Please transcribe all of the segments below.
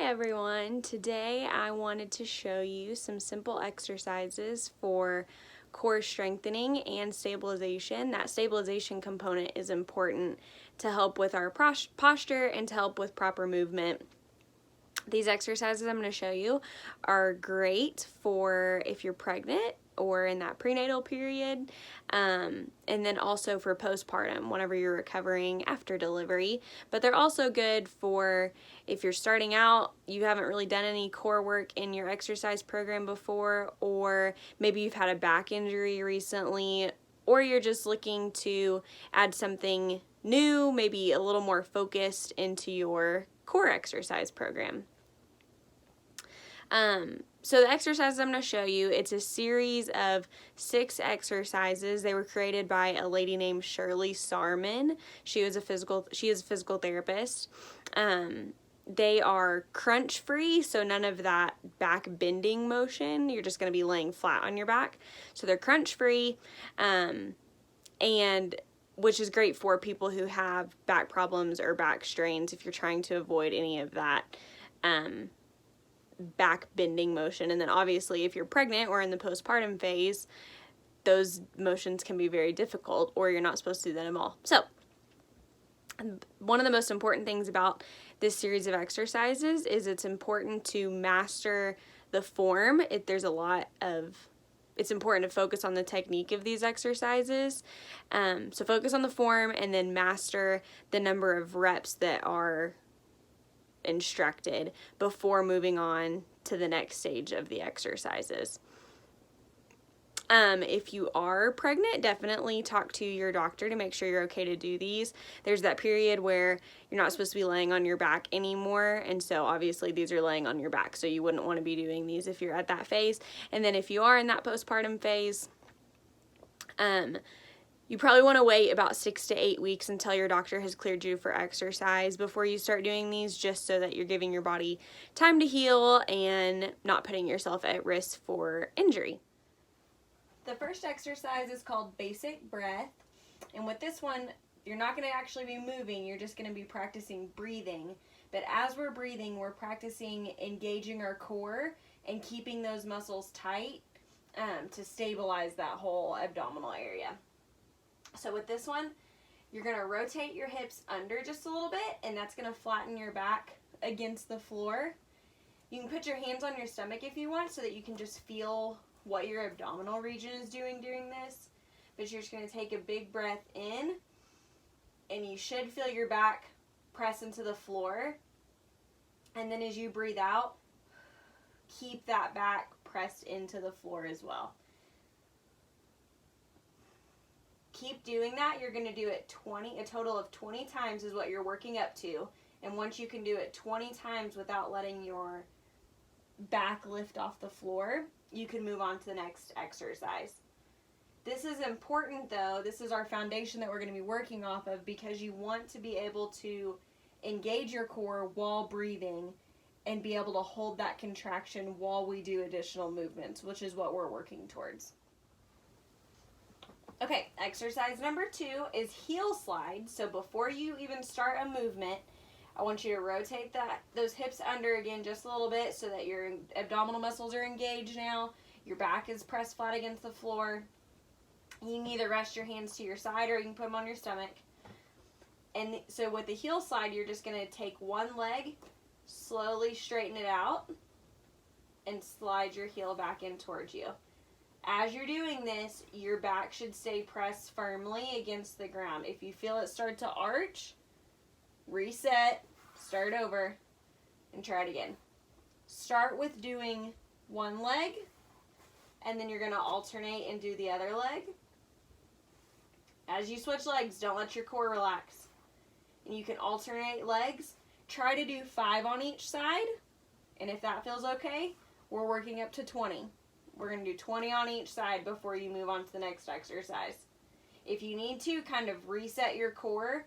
everyone. Today I wanted to show you some simple exercises for core strengthening and stabilization. That stabilization component is important to help with our posture and to help with proper movement. These exercises I'm going to show you are great for if you're pregnant or in that prenatal period, and then also for postpartum, whenever you're recovering after delivery. But they're also good for if you're starting out, you haven't really done any core work in your exercise program before, or maybe you've had a back injury recently, or you're just looking to add something new, maybe a little more focused into your core exercise program. So the exercises I'm going to show you, it's a series of 6 exercises. They were created by a lady named Shirley Sarman. She is a physical therapist. They are crunch free, so none of that back bending motion. You're just going to be laying flat on your back. So they're crunch free, and which is great for people who have back problems or back strains if you're trying to avoid any of that back bending motion. And then obviously if you're pregnant or in the postpartum phase, those motions can be very difficult, or you're not supposed to do them all. So one of the most important things about this series of exercises is it's important to master the form. It's important to focus on the technique of these exercises. So focus on the form and then master the number of reps that are instructed before moving on to the next stage of the exercises. If you are pregnant, definitely talk to your doctor to make sure you're okay to do these. There's that period where you're not supposed to be laying on your back anymore, and so obviously these are laying on your back, so you wouldn't want to be doing these if you're at that phase. And then if you are in that postpartum phase, you probably want to wait about 6 to 8 weeks until your doctor has cleared you for exercise before you start doing these, just so that you're giving your body time to heal and not putting yourself at risk for injury. The first exercise is called basic breath, and with this one, you're not going to actually be moving, you're just going to be practicing breathing. But as we're breathing, we're practicing engaging our core and keeping those muscles tight to stabilize that whole abdominal area. So with this one, you're going to rotate your hips under just a little bit, and that's going to flatten your back against the floor. You can put your hands on your stomach if you want, so that you can just feel what your abdominal region is doing during this. But you're just going to take a big breath in, and you should feel your back press into the floor. And then as you breathe out, keep that back pressed into the floor as well. Keep doing that. You're going to do it a total of 20 times is what you're working up to. And once you can do it 20 times without letting your back lift off the floor, you can move on to the next exercise. This is important though. This is our foundation that we're going to be working off of, because you want to be able to engage your core while breathing and be able to hold that contraction while we do additional movements, which is what we're working towards. Okay, exercise number 2 is heel slide. So before you even start a movement, I want you to rotate those hips under again just a little bit, so that your abdominal muscles are engaged now. Your back is pressed flat against the floor. You can either rest your hands to your side, or you can put them on your stomach. And so with the heel slide, you're just going to take one leg, slowly straighten it out, and slide your heel back in towards you. As you're doing this, your back should stay pressed firmly against the ground. If you feel it start to arch, reset, start over, and try it again. Start with doing one leg, and then you're going to alternate and do the other leg. As you switch legs, don't let your core relax. And you can alternate legs. Try to do 5 on each side, and if that feels okay, we're working up to 20. We're going to do 20 on each side before you move on to the next exercise. If you need to, kind of reset your core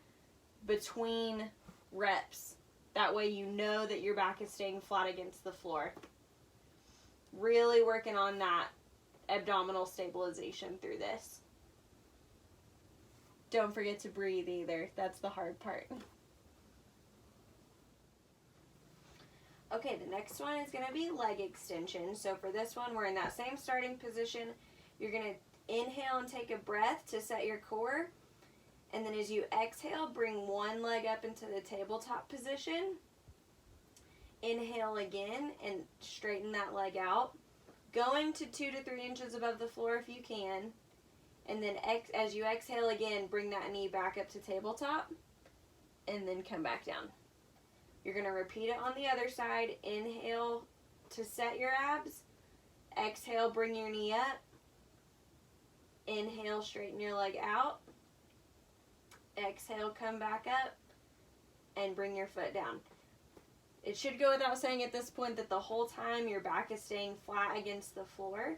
between reps. That way you know that your back is staying flat against the floor. Really working on that abdominal stabilization through this. Don't forget to breathe either. That's the hard part. Okay, the next one is going to be leg extension. So for this one, we're in that same starting position. You're going to inhale and take a breath to set your core. And then as you exhale, bring one leg up into the tabletop position. Inhale again and straighten that leg out. Going to 2 to 3 inches above the floor if you can. And then as you exhale again, bring that knee back up to tabletop. And then come back down. You're going to repeat it on the other side. Inhale to set your abs. Exhale, bring your knee up. Inhale, straighten your leg out. Exhale, come back up. And bring your foot down. It should go without saying at this point that the whole time your back is staying flat against the floor,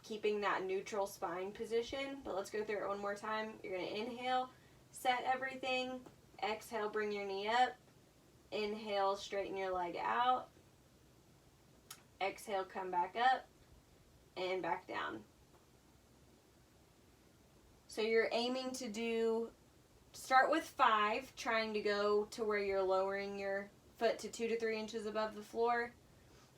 keeping that neutral spine position. But let's go through it one more time. You're going to inhale, set everything. Exhale, bring your knee up. Inhale, straighten your leg out. Exhale, come back up and back down. So you're aiming to start with 5, trying to go to where you're lowering your foot to 2 to 3 inches above the floor,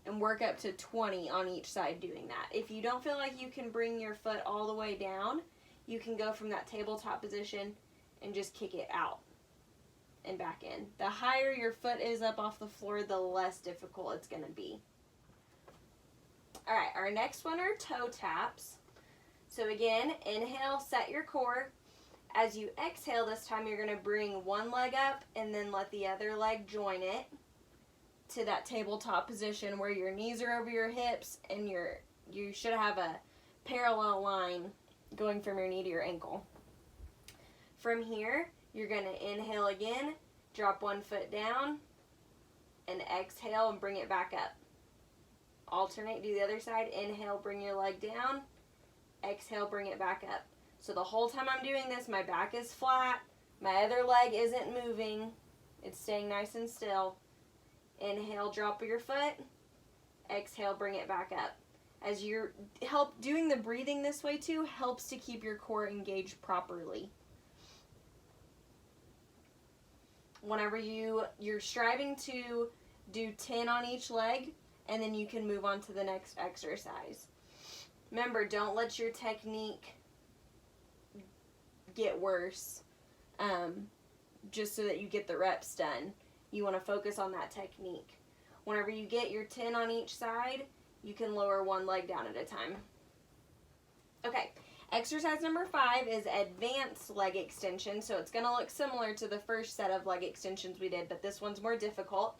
and work up to 20 on each side doing that. If you don't feel like you can bring your foot all the way down, you can go from that tabletop position and just kick it out and back in. The higher your foot is up off the floor, the less difficult it's going to be. All right, our next one are toe taps. So again, inhale, set your core. As you exhale this time, you're going to bring one leg up and then let the other leg join it to that tabletop position where your knees are over your hips and you should have a parallel line going from your knee to your ankle. From here, you're going to inhale again, drop one foot down, and exhale and bring it back up. Alternate, do the other side. Inhale, bring your leg down. Exhale, bring it back up. So the whole time I'm doing this, my back is flat. My other leg isn't moving. It's staying nice and still. Inhale, drop your foot. Exhale, bring it back up. As you're doing the breathing this way too, helps to keep your core engaged properly. Whenever you're striving to do 10 on each leg, and then you can move on to the next exercise. Remember, don't let your technique get worse just so that you get the reps done. You want to focus on that technique. Whenever you get your 10 on each side, you can lower one leg down at a time. Okay, exercise number 5 is advanced leg extension. So it's going to look similar to the first set of leg extensions we did, but this one's more difficult.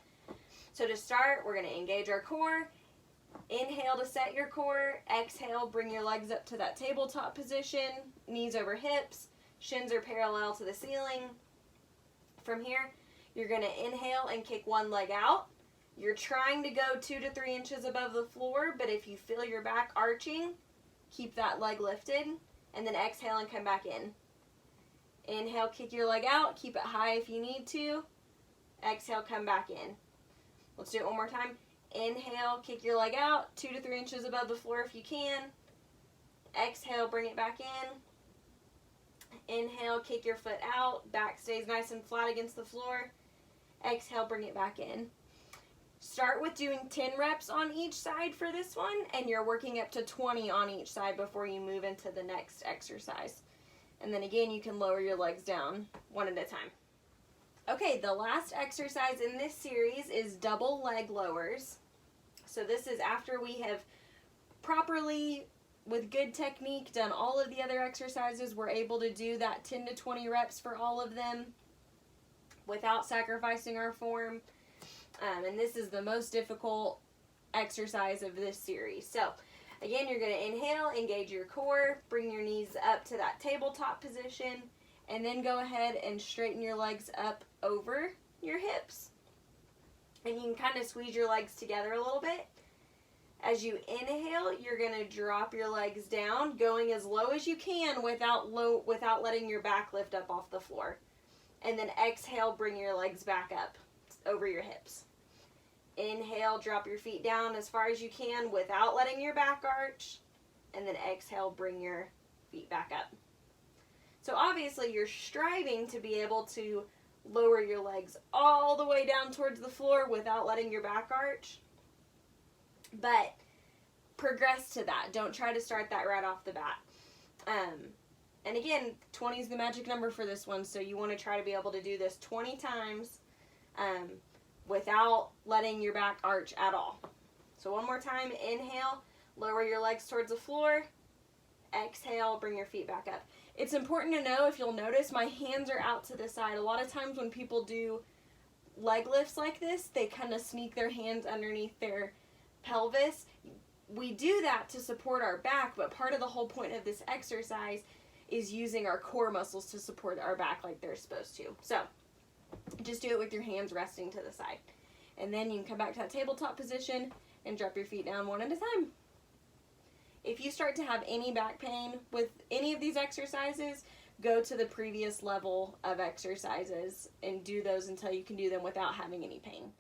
So to start, we're going to engage our core. Inhale to set your core. Exhale, bring your legs up to that tabletop position. Knees over hips. Shins are parallel to the ceiling. From here, you're going to inhale and kick one leg out. You're trying to go 2 to 3 inches above the floor, but if you feel your back arching, keep that leg lifted, and then exhale and come back in. Inhale, kick your leg out. Keep it high if you need to. Exhale, come back in. Let's do it one more time. Inhale, kick your leg out, 2 to 3 inches above the floor if you can. Exhale, bring it back in. Inhale, kick your foot out. Back stays nice and flat against the floor. Exhale, bring it back in. Start with doing 10 reps on each side for this one, and you're working up to 20 on each side before you move into the next exercise. And then again, you can lower your legs down one at a time. Okay, the last exercise in this series is double leg lowers. So this is after we have properly, with good technique, done all of the other exercises. We're able to do that 10 to 20 reps for all of them without sacrificing our form. And this is the most difficult exercise of this series. So again, you're going to inhale, engage your core, bring your knees up to that tabletop position, and then go ahead and straighten your legs up over your hips. And you can kind of squeeze your legs together a little bit. As you inhale, you're going to drop your legs down, going as low as you can without letting your back lift up off the floor. And then exhale, bring your legs back up over your hips. Inhale, drop your feet down as far as you can without letting your back arch. And then exhale, bring your feet back up. So obviously you're striving to be able to lower your legs all the way down towards the floor without letting your back arch. But progress to that. Don't try to start that right off the bat. And again, 20 is the magic number for this one, so you want to try to be able to do this 20 times without letting your back arch at all. So one more time, inhale, lower your legs towards the floor. Exhale, bring your feet back up. It's important to know, if you'll notice, my hands are out to the side. A lot of times when people do leg lifts like this, they kind of sneak their hands underneath their pelvis. We do that to support our back, but part of the whole point of this exercise is using our core muscles to support our back like they're supposed to. So just do it with your hands resting to the side. And then you can come back to that tabletop position and drop your feet down one at a time. If you start to have any back pain with any of these exercises, go to the previous level of exercises and do those until you can do them without having any pain.